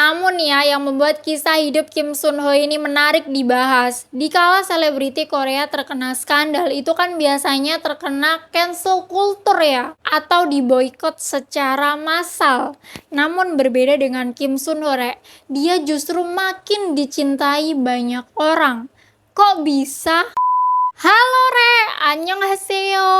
Namun ya, yang membuat kisah hidup Kim Sun Ho ini menarik dibahas. Dikala selebriti Korea terkena skandal, itu kan biasanya terkena cancel culture ya, atau diboykot secara massal. Namun berbeda dengan Kim Sun Ho, dia justru makin dicintai banyak orang. Kok bisa? Halo annyeonghaseyo.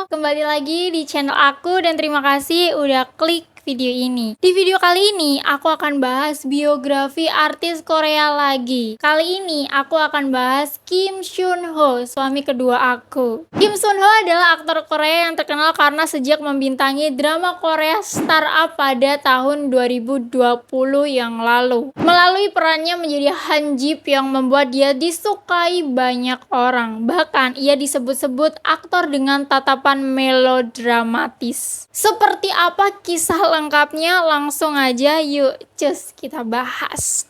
Kembali lagi di channel aku dan terima kasih udah klik video ini. Di video kali ini aku akan bahas biografi artis Korea lagi. Kali ini aku akan bahas Kim Sun Ho, suami kedua aku. Kim Sun Ho adalah aktor Korea yang terkenal karena sejak membintangi drama Korea startup pada tahun 2020 yang lalu. Melalui perannya menjadi Han Jip yang membuat dia disukai banyak orang. Bahkan ia disebut-sebut aktor dengan tatapan melodramatis. Seperti apa kisah lengkapnya? Langsung aja yuk cus kita bahas.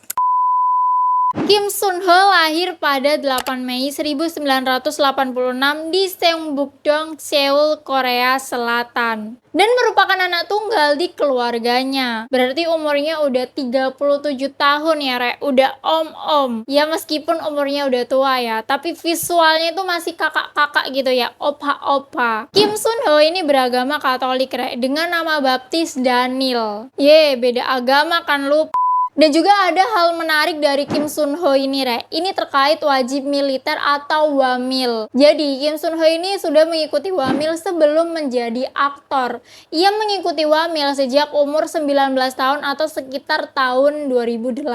Kim Sun Ho lahir pada 8 Mei 1986 di Seongbuk-dong, Seoul, Korea Selatan. Dan merupakan anak tunggal di keluarganya. Berarti umurnya udah 37 tahun ya, udah om-om. Ya meskipun umurnya udah tua ya, tapi visualnya itu masih kakak-kakak gitu ya, opa-opa. Kim Sun Ho ini beragama Katolik, dengan nama baptis Daniel. Beda agama kan lu. Dan juga ada hal menarik dari Kim Sun Ho ini, ini terkait wajib militer atau wamil. Jadi Kim Sun Ho ini sudah mengikuti wamil sebelum menjadi aktor. Ia mengikuti wamil sejak umur 19 tahun atau sekitar tahun 2008.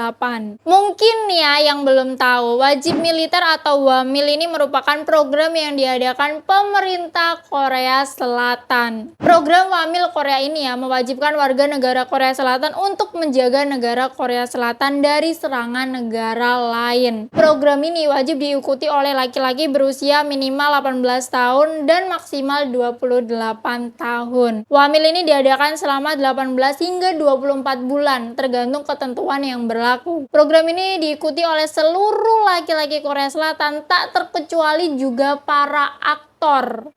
Mungkin ya yang belum tahu, wajib militer atau wamil ini merupakan program yang diadakan pemerintah Korea Selatan. Program wamil Korea ini ya mewajibkan warga negara Korea Selatan untuk menjaga negara Korea Selatan dari serangan negara lain. Program ini wajib diikuti oleh laki-laki berusia minimal 18 tahun dan maksimal 28 tahun. Wamil ini diadakan selama 18 hingga 24 bulan, tergantung ketentuan yang berlaku. Program ini diikuti oleh seluruh laki-laki Korea Selatan, tak terkecuali juga para aktor.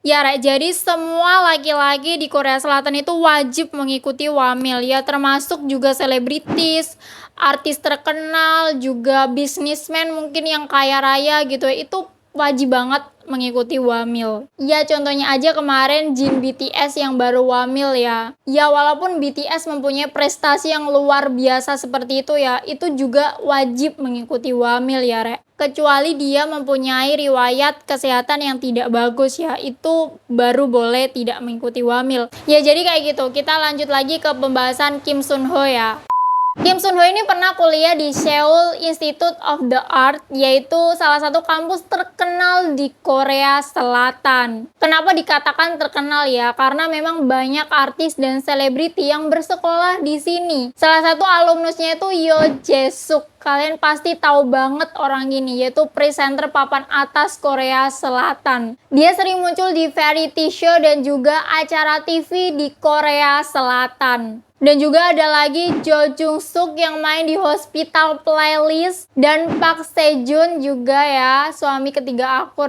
Ya, jadi semua laki-laki di Korea Selatan itu wajib mengikuti wamil, ya termasuk juga selebritis, artis terkenal, juga bisnismen mungkin yang kaya raya gitu ya, itu wajib banget mengikuti wamil. Ya contohnya aja kemarin Jin BTS yang baru wamil ya. Ya walaupun BTS mempunyai prestasi yang luar biasa seperti itu ya, itu juga wajib mengikuti wamil ya, kecuali dia mempunyai riwayat kesehatan yang tidak bagus ya, itu baru boleh tidak mengikuti wamil. Ya jadi kayak gitu. Kita lanjut lagi ke pembahasan Kim Sun Ho ya. Kim Sun Ho ini pernah kuliah di Seoul Institute of the Art, yaitu salah satu kampus terkenal di Korea Selatan. Kenapa dikatakan terkenal ya? Karena memang banyak artis dan selebriti yang bersekolah di sini. Salah satu alumnusnya itu Yoo Jae-suk. Kalian pasti tahu banget orang ini, yaitu presenter papan atas Korea Selatan. Dia sering muncul di variety show dan juga acara TV di Korea Selatan. Dan juga ada lagi Jo Jung Suk yang main di Hospital Playlist, dan Park Sejun juga ya, suami ketiga aku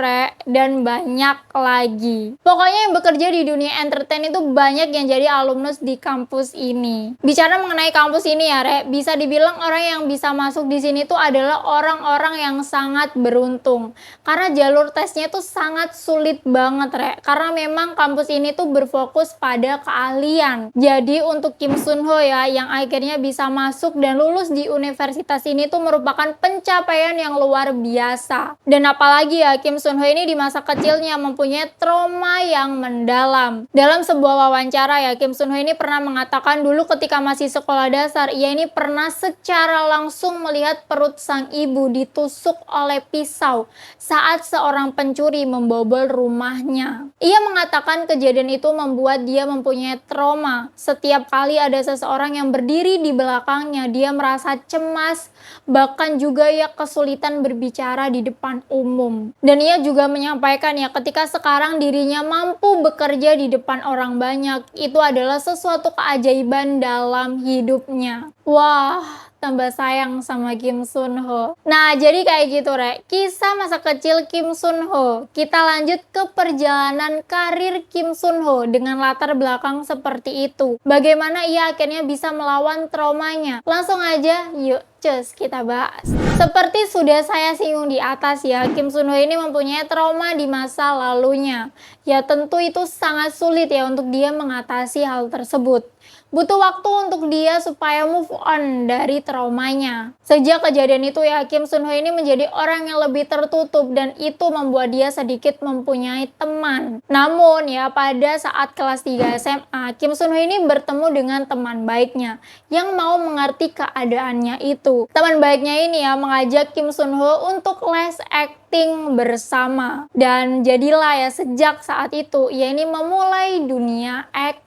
dan banyak lagi. Pokoknya yang bekerja di dunia entertain itu banyak yang jadi alumnus di kampus ini. Bicara mengenai kampus ini ya, bisa dibilang orang yang bisa masuk di sini tuh adalah orang-orang yang sangat beruntung. Karena jalur tesnya tuh sangat sulit banget, karena memang kampus ini tuh berfokus pada keahlian. Jadi untuk Kim Sun Ho ya, yang akhirnya bisa masuk dan lulus di universitas ini tuh merupakan pencapaian yang luar biasa. Dan apalagi ya, Kim Sun Ho ini di masa kecilnya mempunyai trauma yang mendalam. Dalam sebuah wawancara ya, Kim Sun Ho ini pernah mengatakan dulu ketika masih sekolah dasar, ia ini pernah secara langsung melihat perut sang ibu ditusuk oleh pisau saat seorang pencuri membobol rumahnya. Ia mengatakan kejadian itu membuat dia mempunyai trauma. Setiap kali ada seseorang yang berdiri di belakangnya, dia merasa cemas, bahkan juga ya kesulitan berbicara di depan umum. Dan ia juga menyampaikan ya, ketika sekarang dirinya mampu bekerja di depan orang banyak, itu adalah sesuatu keajaiban dalam hidupnya. Wah, tambah sayang sama Kim Sun Ho. Nah, jadi kayak gitu, Rek. Kisah masa kecil Kim Sun Ho. Kita lanjut ke perjalanan karir Kim Sun Ho dengan latar belakang seperti itu. Bagaimana ia akhirnya bisa melawan traumanya. Langsung aja, yuk cus kita bahas. Seperti sudah saya singgung di atas ya, Kim Sun Ho ini mempunyai trauma di masa lalunya. Ya tentu itu sangat sulit ya untuk dia mengatasi hal tersebut. Butuh waktu untuk dia supaya move on dari traumanya. Sejak kejadian itu ya, Kim Sun Ho ini menjadi orang yang lebih tertutup dan itu membuat dia sedikit mempunyai teman. Namun ya, pada saat kelas 3 SMA, Kim Sun Ho ini bertemu dengan teman baiknya yang mau mengerti keadaannya itu. Teman baiknya ini ya mengajak Kim Sun Ho untuk les acting bersama. Dan jadilah ya sejak saat itu ia ini memulai dunia acting.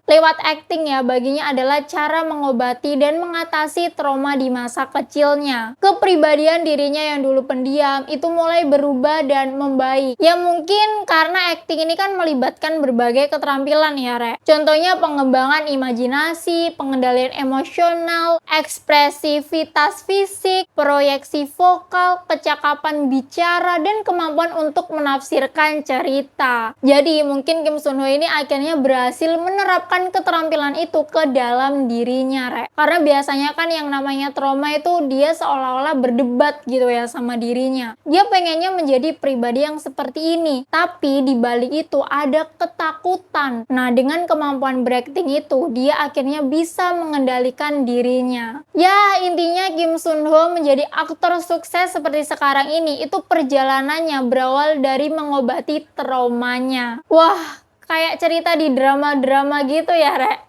Lewat acting ya baginya adalah cara mengobati dan mengatasi trauma di masa kecilnya. Kepribadian dirinya yang dulu pendiam itu mulai berubah dan membaik. Ya mungkin karena acting ini kan melibatkan berbagai keterampilan ya, Rek. Contohnya pengembangan imajinasi, pengendalian emosional, ekspresivitas fisik, proyeksi vokal, kecakapan bicara, dan kemampuan untuk menafsirkan cerita. Jadi mungkin Kim Sun Ho ini akhirnya berhasil menerapkan keterampilan itu ke dalam dirinya, Rek. Karena biasanya kan yang namanya trauma itu dia seolah-olah berdebat gitu ya sama dirinya. Dia pengennya menjadi pribadi yang seperti ini, tapi di balik itu ada ketakutan. Nah, dengan kemampuan berakting itu, dia akhirnya bisa mengendalikan dirinya. Ya, intinya Kim Sun Ho menjadi aktor sukses seperti sekarang ini, itu perjalanannya berawal dari mengobati traumanya. Wah, kayak cerita di drama-drama gitu ya, Rek.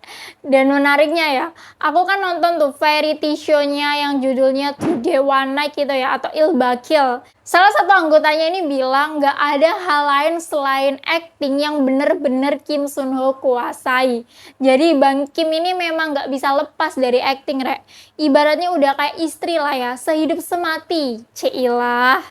Dan menariknya ya, aku kan nonton tuh variety show-nya yang judulnya Today One Night gitu ya, atau Il Bakil. Salah satu anggotanya ini bilang gak ada hal lain selain acting yang bener-bener Kim Sun Ho kuasai. Jadi Bang Kim ini memang gak bisa lepas dari acting, Rek. Ibaratnya udah kayak istri lah ya, sehidup semati. Cilah.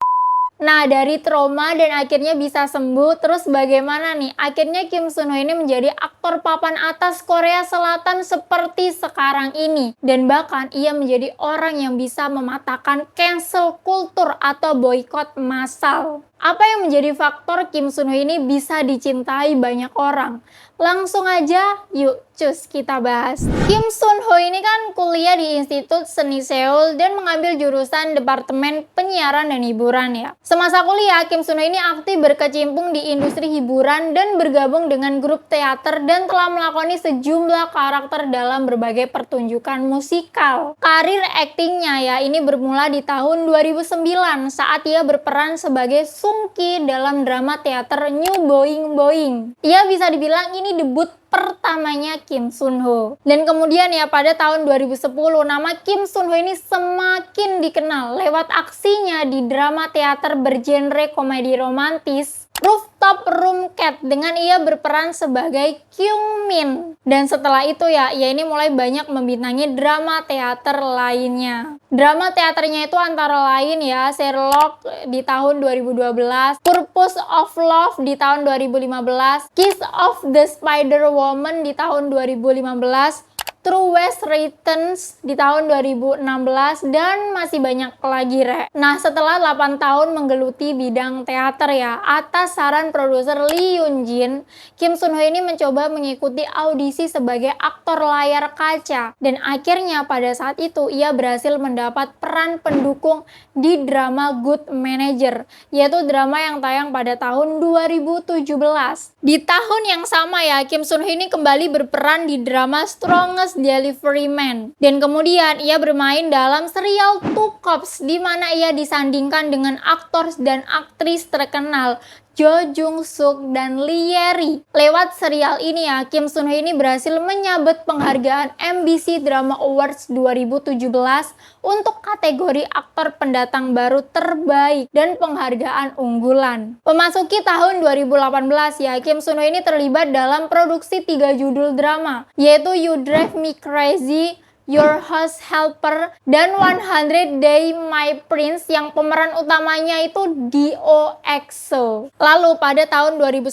Nah, dari trauma dan akhirnya bisa sembuh, terus bagaimana nih? Akhirnya Kim Sun Ho ini menjadi aktor papan atas Korea Selatan seperti sekarang ini. Dan bahkan ia menjadi orang yang bisa mematahkan cancel culture atau boykot massal. Apa yang menjadi faktor Kim Sun Ho ini bisa dicintai banyak orang? Langsung aja, yuk cus kita bahas. Kim Sun Ho ini kan kuliah di Institut Seni Seoul dan mengambil jurusan Departemen Penyiaran dan Hiburan ya. Semasa kuliah, Kim Sun Ho ini aktif berkecimpung di industri hiburan dan bergabung dengan grup teater dan telah melakoni sejumlah karakter dalam berbagai pertunjukan musikal. Karir aktingnya ya ini bermula di tahun 2009 saat ia berperan sebagai Sung Ki dalam drama teater New Boing Boing. Ia bisa dibilang ini debut pertamanya Kim Sun Ho. Dan kemudian ya pada tahun 2010 nama Kim Sun Ho ini semakin dikenal lewat aksinya di drama teater bergenre komedi romantis Rooftop Room Cat dengan ia berperan sebagai Kyung Min. Dan setelah itu ya, ia ini mulai banyak membintangi drama teater lainnya. Drama teaternya itu antara lain ya, Sherlock di tahun 2012, Purpose of Love di tahun 2015, Kiss of the Spider Woman di tahun 2015, True West Returns di tahun 2016, dan masih banyak lagi, Rek. Nah, setelah 8 tahun menggeluti bidang teater ya, atas saran produser Lee Yoon Jin, Kim Sun Ho ini mencoba mengikuti audisi sebagai aktor layar kaca. Dan akhirnya pada saat itu ia berhasil mendapat peran pendukung di drama Good Manager, yaitu drama yang tayang pada tahun 2017. Di tahun yang sama ya, Kim Sun Ho ini kembali berperan di drama Strongest Delivery Man. Dan kemudian ia bermain dalam serial Two Cops di mana ia disandingkan dengan aktor dan aktris terkenal Jo Jung Suk dan Lee Ye-ri. Lewat serial ini ya, Kim Sun Ho ini berhasil menyabet penghargaan MBC Drama Awards 2017 untuk kategori aktor pendatang baru terbaik dan penghargaan unggulan. Memasuki tahun 2018 ya, Kim Sun Ho ini terlibat dalam produksi 3 judul drama, yaitu You Drive Me Crazy, Your House Helper, dan 100 Day My Prince yang pemeran utamanya itu Dio EXO. Lalu pada tahun 2019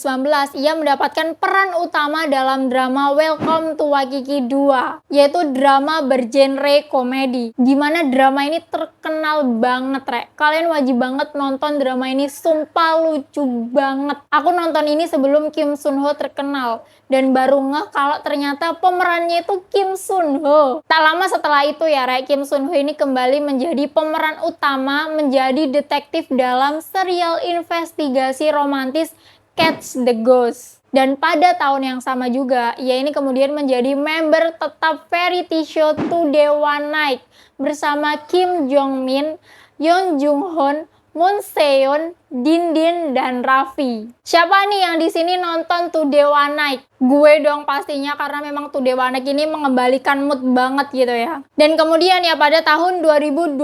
ia mendapatkan peran utama dalam drama Welcome to Waikiki 2, yaitu drama bergenre komedi. Dimana drama ini terkenal banget, Rek. Kalian wajib banget nonton drama ini, sumpah lucu banget. Aku nonton ini sebelum Kim Sun Ho terkenal dan baru ngeh kalau ternyata pemerannya itu Kim Sun Ho. Tak lama setelah itu ya, Rek, Kim Sun Ho ini kembali menjadi pemeran utama, menjadi detektif dalam serial investigasi romantis Catch the Ghost. Dan pada tahun yang sama juga, ia ini kemudian menjadi member tetap variety show Today One Night bersama Kim Jong Min, Yoon Jung Hoon, Moon Seon, Din Din, dan Raffi. Siapa nih yang di sini nonton Today One Night? Gue dong pastinya, karena memang Today One Night ini mengembalikan mood banget gitu ya. Dan kemudian ya pada tahun 2020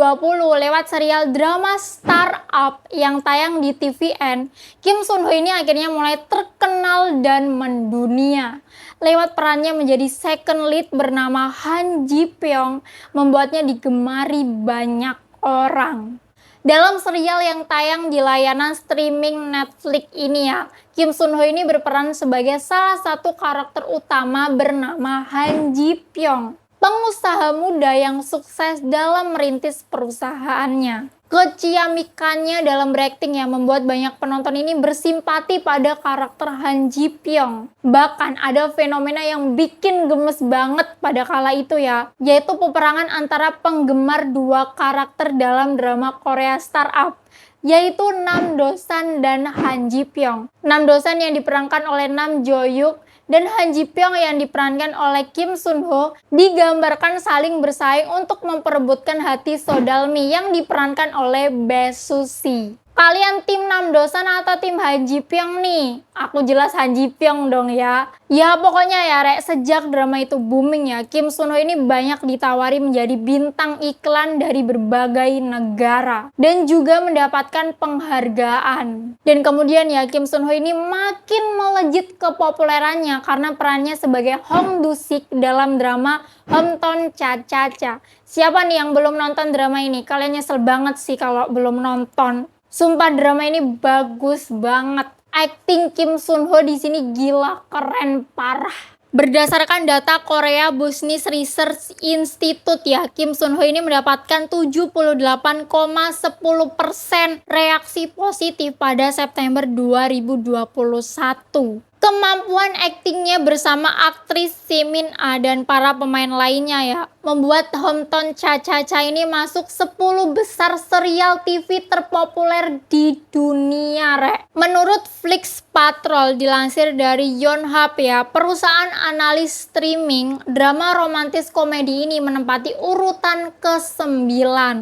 lewat serial drama Startup yang tayang di TVN, Kim Sun Ho ini akhirnya mulai terkenal dan mendunia. Lewat perannya menjadi second lead bernama Han Ji Pyong, membuatnya digemari banyak orang. Dalam serial yang tayang di layanan streaming Netflix ini ya, Kim Sun Ho ini berperan sebagai salah satu karakter utama bernama Han Ji Pyong, pengusaha muda yang sukses dalam merintis perusahaannya. Keciamikannya dalam berakting yang membuat banyak penonton ini bersimpati pada karakter Han Ji Pyong. Bahkan ada fenomena yang bikin gemes banget pada kala itu ya, yaitu peperangan antara penggemar dua karakter dalam drama Korea Startup, yaitu Nam Do San dan Han Ji Pyong. Nam Do San yang diperankan oleh Nam Jo Hyuk dan Han Ji Pyong yang diperankan oleh Kim Sun Ho digambarkan saling bersaing untuk memperebutkan hati Sodalmi yang diperankan oleh Bae Suzy. Kalian tim Nam Do San atau tim Han Ji Pyong nih? Aku jelas Han Ji Pyong dong ya. Ya pokoknya ya, Rek, sejak drama itu booming ya, Kim Sun Ho ini banyak ditawari menjadi bintang iklan dari berbagai negara dan juga mendapatkan penghargaan. Dan kemudian ya, Kim Sun Ho ini makin melejit kepopulerannya karena perannya sebagai Hong Du Sik dalam drama Hometown Cha Cha Cha. Siapa nih yang belum nonton drama ini? Kalian nyesel banget sih kalau belum nonton. Sumpah drama ini bagus banget. Acting Kim Sun Ho di sini gila, keren parah. Berdasarkan data Korea Business Research Institute ya, Kim Sun Ho ini mendapatkan 78,10% reaksi positif pada September 2021. Kemampuan aktingnya bersama aktris Simin A dan para pemain lainnya ya, membuat Hometown Cha Cha Cha ini masuk 10 besar serial TV terpopuler di dunia, Rek. Menurut Flix Patrol dilansir dari Yonhap ya, perusahaan analis streaming, drama romantis komedi ini menempati urutan ke-9.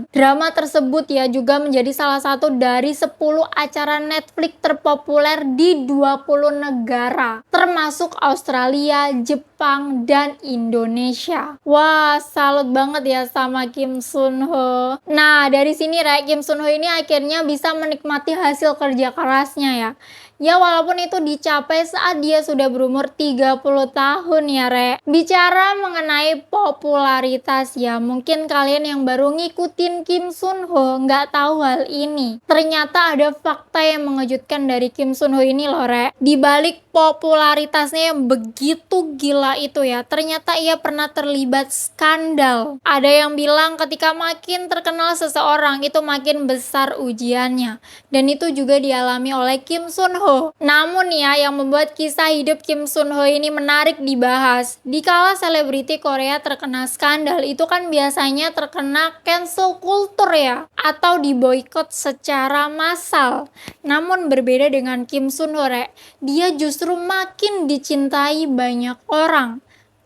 Drama tersebut ya juga menjadi salah satu dari 10 acara Netflix terpopuler di 20 negara, termasuk Australia, Jepang, dan Indonesia. Wah, salut banget ya sama Kim Sun Ho. Nah, dari sini Rek, Kim Sun Ho ini akhirnya bisa menikmati hasil kerja kerasnya ya. Ya walaupun itu dicapai saat dia sudah berumur 30 tahun ya, Rek. Bicara mengenai popularitas ya, mungkin kalian yang baru ngikutin Kim Sun Ho nggak tahu hal ini. Ternyata ada fakta yang mengejutkan dari Kim Sun Ho ini loh, Rek. Di balik popularitasnya yang begitu gila itu ya, ternyata ia pernah terlibat skandal. Ada yang bilang ketika makin terkenal seseorang itu makin besar ujiannya. Dan itu juga dialami oleh Kim Sun Ho. Namun ya, yang membuat kisah hidup Kim Sun Ho ini menarik dibahas. Dikala selebriti Korea terkena skandal, itu kan biasanya terkena cancel culture ya, atau diboikot secara massal. Namun berbeda dengan Kim Sun Ho, Rek, dia justru makin dicintai banyak orang.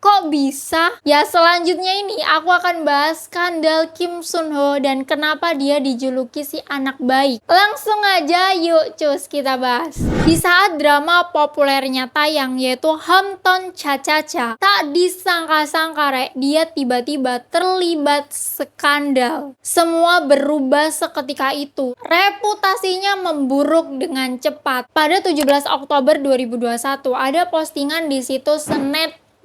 Kok bisa? Ya selanjutnya ini aku akan bahas skandal Kim Sun Ho dan kenapa dia dijuluki si anak baik. Langsung aja yuk cus kita bahas. Di saat drama populernya tayang yaitu Hometown Cha Cha Cha, tak disangka-sangka, Rek, dia tiba-tiba terlibat skandal. Semua berubah seketika itu. Reputasinya memburuk dengan cepat. Pada 17 Oktober 2021 ada postingan di situs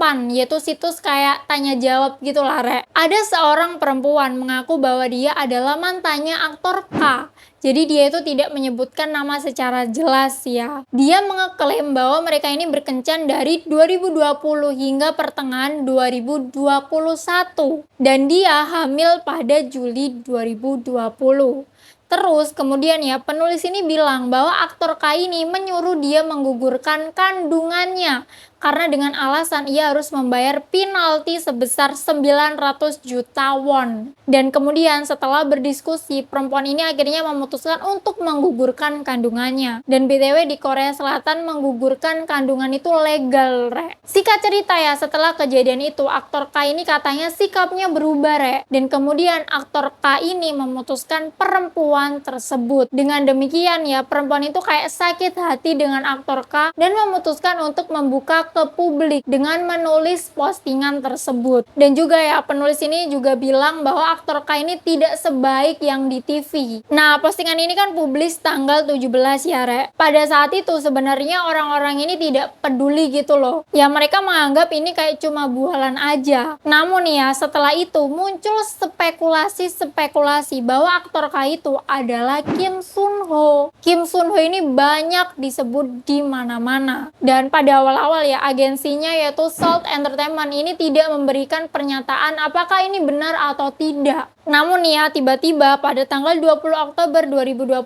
Span, yaitu situs kayak tanya jawab gitu lah, Rek. Ada seorang perempuan mengaku bahwa dia adalah mantannya aktor K. Jadi dia itu tidak menyebutkan nama secara jelas ya. Dia mengeklaim bahwa mereka ini berkencan dari 2020 hingga pertengahan 2021. Dan dia hamil pada Juli 2020. Terus kemudian ya, penulis ini bilang bahwa aktor K ini menyuruh dia menggugurkan kandungannya karena dengan alasan ia harus membayar penalti sebesar 900 juta won. Dan kemudian setelah berdiskusi, perempuan ini akhirnya memutuskan untuk menggugurkan kandungannya. Dan BTW di Korea Selatan menggugurkan kandungan itu legal, Rek. Singkat cerita ya, setelah kejadian itu, aktor K ini katanya sikapnya berubah, Rek. Dan kemudian aktor K ini memutuskan perempuan tersebut. Dengan demikian ya, perempuan itu kayak sakit hati dengan aktor K dan memutuskan untuk membuka ke publik dengan menulis postingan tersebut. Dan juga ya, penulis ini juga bilang bahwa aktor K ini tidak sebaik yang di TV. Nah, postingan ini kan publis tanggal 17 ya, Rek. Pada saat itu sebenarnya orang-orang ini tidak peduli gitu loh. Ya, mereka menganggap ini kayak cuma bualan aja. Namun ya, setelah itu muncul spekulasi-spekulasi bahwa aktor K itu adalah Kim Sun Ho. Kim Sun Ho ini banyak disebut di mana-mana. Dan pada awal-awal ya, agensinya yaitu Salt Entertainment ini tidak memberikan pernyataan apakah ini benar atau tidak. Namun ya, tiba-tiba pada tanggal 20 Oktober 2021,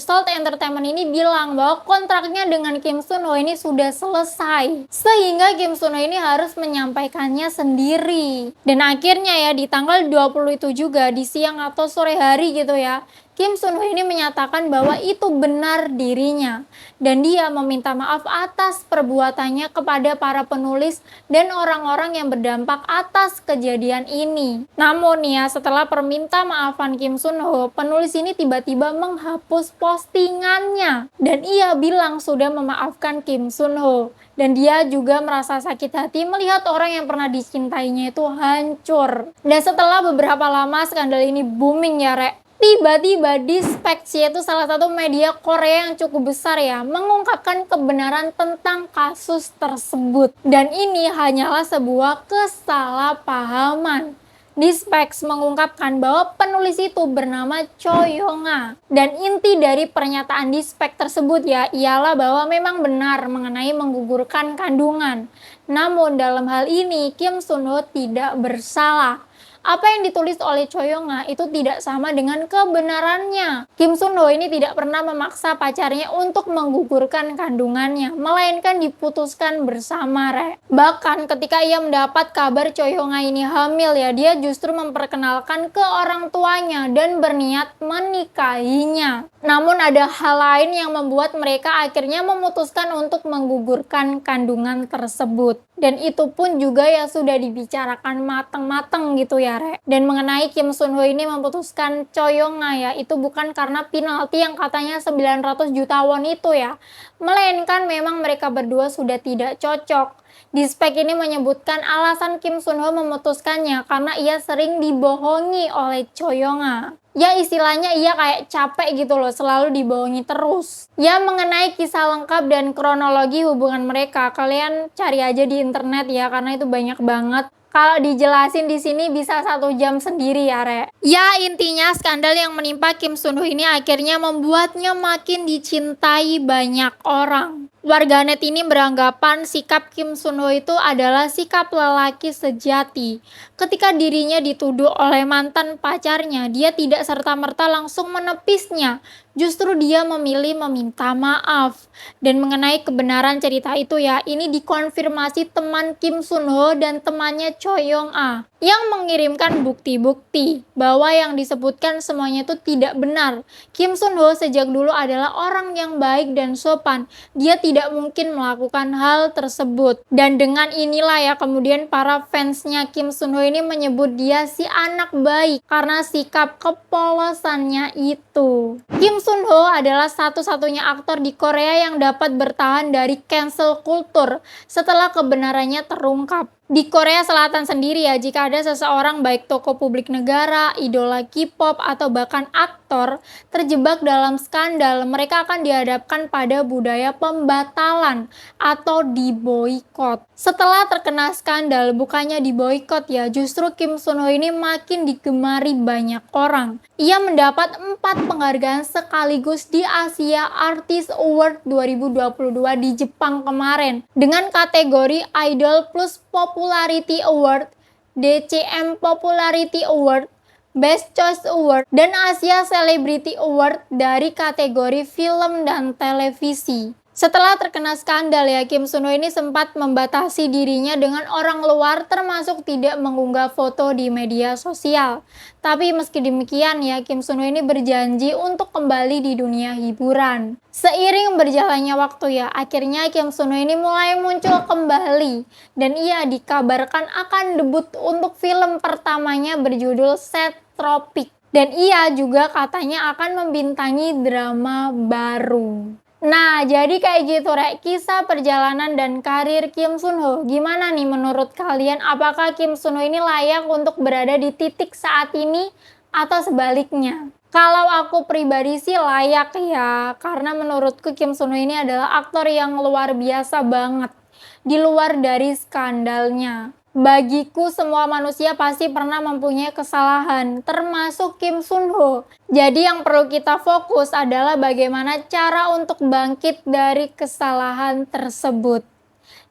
Salt Entertainment ini bilang bahwa kontraknya dengan Kim Sun Ho ini sudah selesai. Sehingga Kim Sun Ho ini harus menyampaikannya sendiri. Dan akhirnya ya, di tanggal 20 itu juga, di siang atau sore hari gitu ya, Kim Sun Ho ini menyatakan bahwa itu benar dirinya. Dan dia meminta maaf atas perbuatannya kepada para penulis dan orang-orang yang berdampak atas kejadian ini. Namun ya, setelah perminta maafan Kim Sun Ho, penulis ini tiba-tiba menghapus postingannya. Dan ia bilang sudah memaafkan Kim Sun Ho. Dan dia juga merasa sakit hati melihat orang yang pernah dicintainya itu hancur. Dan setelah beberapa lama skandal ini booming ya, Rek. Tiba-tiba Dispatch, yaitu salah satu media Korea yang cukup besar ya, mengungkapkan kebenaran tentang kasus tersebut. Dan ini hanyalah sebuah kesalahpahaman. Dispatch mengungkapkan bahwa penulis itu bernama Choi Yong-a. Dan inti dari pernyataan Dispatch tersebut ya, ialah bahwa memang benar mengenai menggugurkan kandungan. Namun dalam hal ini Kim Sun Ho tidak bersalah. Apa yang ditulis oleh Choi Yong-a itu tidak sama dengan kebenarannya. Kim Sun Ho ini tidak pernah memaksa pacarnya untuk menggugurkan kandungannya, melainkan diputuskan bersama, Rek. Bahkan ketika ia mendapat kabar Choi Yong-a ini hamil ya, dia justru memperkenalkan ke orang tuanya dan berniat menikahinya. Namun ada hal lain yang membuat mereka akhirnya memutuskan untuk menggugurkan kandungan tersebut. Dan itu pun juga ya sudah dibicarakan matang-matang gitu ya, Rek. Dan mengenai Kim Sun Ho ini memutuskan Choi Yong-a ya, itu bukan karena penalti yang katanya 900 juta won itu ya, melainkan memang mereka berdua sudah tidak cocok. Dispatch ini menyebutkan alasan Kim Sun Ho memutuskannya karena ia sering dibohongi oleh Choi Yong-a. Ya istilahnya ia kayak capek gitu loh, selalu dibohongi terus. Ya mengenai kisah lengkap dan kronologi hubungan mereka, kalian cari aja di internet ya, karena itu banyak banget. Kalau dijelasin di sini bisa 1 jam sendiri ya, Rek. Ya intinya skandal yang menimpa Kim Sun Ho ini akhirnya membuatnya makin dicintai banyak orang. Warganet ini beranggapan sikap Kim Sun Ho itu adalah sikap lelaki sejati. Ketika dirinya dituduh oleh mantan pacarnya, dia tidak serta-merta langsung menepisnya. Justru dia memilih meminta maaf. Dan mengenai kebenaran cerita itu ya, ini dikonfirmasi teman Kim Sun Ho dan temannya Choi Yong-a yang mengirimkan bukti-bukti bahwa yang disebutkan semuanya itu tidak benar. Kim Sun Ho sejak dulu adalah orang yang baik dan sopan. Dia tidak mungkin melakukan hal tersebut. Dan dengan inilah ya kemudian para fansnya Kim Sun Ho ini menyebut dia si anak baik karena sikap kepolosannya itu. Kim Sun Ho adalah satu-satunya aktor di Korea yang dapat bertahan dari cancel culture setelah kebenarannya terungkap. Di Korea Selatan sendiri ya, jika ada seseorang baik tokoh publik negara, idola K-pop, atau bahkan aktor aktor terjebak dalam skandal, mereka akan dihadapkan pada budaya pembatalan atau diboikot. Setelah terkena skandal, bukannya diboikot ya, justru Kim Sun Ho ini makin digemari banyak orang. Ia mendapat 4 penghargaan sekaligus di Asia Artist Award 2022 di Jepang kemarin dengan kategori Idol Plus Popularity Award, DCM Popularity Award, Best Choice Award, dan Asia Celebrity Award dari kategori film dan televisi. Setelah terkena skandal ya, Kim Sun Ho ini sempat membatasi dirinya dengan orang luar termasuk tidak mengunggah foto di media sosial. Tapi meski demikian ya, Kim Sun Ho ini berjanji untuk kembali di dunia hiburan. Seiring berjalannya waktu ya, akhirnya Kim Sun Ho ini mulai muncul kembali dan ia dikabarkan akan debut untuk film pertamanya berjudul Set Tropic. Dan ia juga katanya akan membintangi drama baru. Nah, jadi kayak gitu Rek, kisah perjalanan dan karir Kim Sun Ho. Gimana nih menurut kalian? Apakah Kim Sun Ho ini layak untuk berada di titik saat ini atau sebaliknya? Kalau aku pribadi sih layak ya, karena menurutku Kim Sun Ho ini adalah aktor yang luar biasa banget. Di luar dari skandalnya. Bagiku semua manusia pasti pernah mempunyai kesalahan, termasuk Kim Sun Ho. Jadi yang perlu kita fokus adalah bagaimana cara untuk bangkit dari kesalahan tersebut.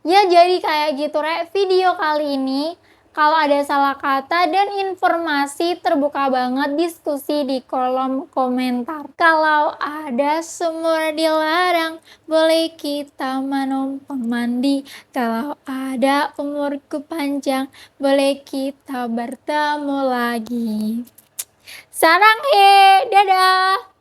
Ya jadi kayak gitu Rek, video kali ini. Kalau ada salah kata dan informasi, terbuka banget diskusi di kolom komentar. Kalau ada sumur dilarang, boleh kita menumpang mandi. Kalau ada umurku panjang, boleh kita bertemu lagi. Sarang dadah!